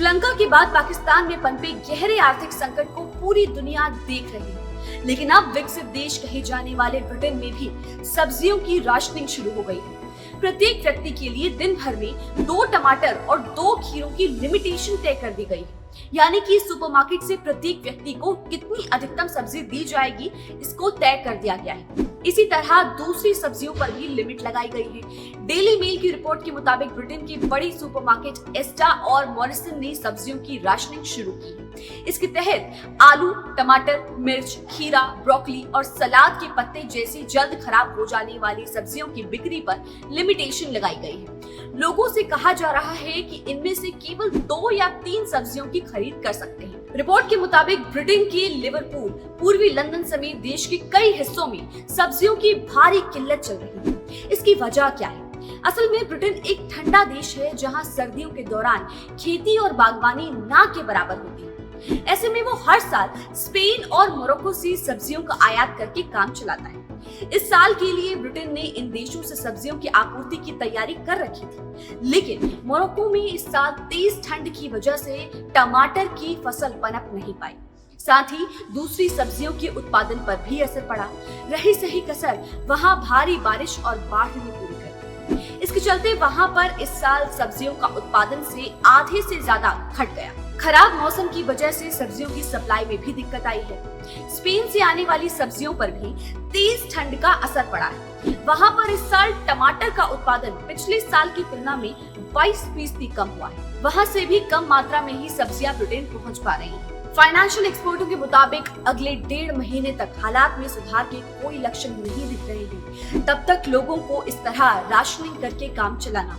श्रीलंका के बाद पाकिस्तान में पनपे गहरे आर्थिक संकट को पूरी दुनिया देख रही है, लेकिन अब विकसित देश कहे जाने वाले ब्रिटेन में भी सब्जियों की राशनिंग शुरू हो गई है। प्रत्येक व्यक्ति के लिए दिन भर में 2 टमाटर और 2 खीरों की लिमिटेशन तय कर दी गई है, यानी कि सुपरमार्केट से प्रत्येक व्यक्ति को कितनी अधिकतम सब्जी दी जाएगी इसको तय कर दिया गया है। इसी तरह दूसरी सब्जियों पर भी लिमिट लगाई गई है। डेली मेल की रिपोर्ट के मुताबिक ब्रिटेन की बड़ी सुपरमार्केट एस्टा और मॉरिसन ने सब्जियों की राशनिंग शुरू की है। इसके तहत आलू, टमाटर, मिर्च, खीरा, ब्रोकली और सलाद के पत्ते जैसी जल्द खराब हो जाने वाली सब्जियों की बिक्री पर लिमिटेशन लगाई गई है। लोगों से कहा जा रहा है कि इनमें से केवल 2 या 3 सब्जियों की खरीद कर सकते हैं। रिपोर्ट के मुताबिक ब्रिटेन के लिवरपूल, पूर्वी लंदन समेत देश के कई हिस्सों में सब्जियों की भारी किल्लत चल रही है। इसकी वजह क्या है? असल में ब्रिटेन एक ठंडा देश है जहां सर्दियों के दौरान खेती और बागवानी ना के बराबर होती है। ऐसे में वो हर साल स्पेन और मोरक्को से सब्जियों का आयात करके काम चलाता है। इस साल के लिए ब्रिटेन ने इन देशों से सब्जियों की आपूर्ति की तैयारी कर रखी थी, लेकिन मोरक्को में इस साल तेज ठंड की वजह से टमाटर की फसल पनप नहीं पाई। साथ ही दूसरी सब्जियों के उत्पादन पर भी असर पड़ा। रही सही कसर वहां भारी बारिश और बाढ़ ने पूरी कर दी। इसके चलते वहां पर इस साल सब्जियों का उत्पादन से आधे से ज्यादा घट गया। खराब मौसम की वजह से सब्जियों की सप्लाई में भी दिक्कत आई है। स्पेन से आने वाली सब्जियों पर भी तेज ठंड का असर पड़ा है। वहां पर इस साल टमाटर का उत्पादन पिछले साल की तुलना में 22% कम हुआ है। वहां से भी कम मात्रा में ही सब्जियां ब्रिटेन पहुंच पा रही हैं। फाइनेंशियल एक्सपर्टों के मुताबिक अगले 1.5 महीने तक हालात में सुधार के कोई लक्षण नहीं दिख रहे हैं। तब तक लोगों को इस तरह राशनिंग करके काम चलाना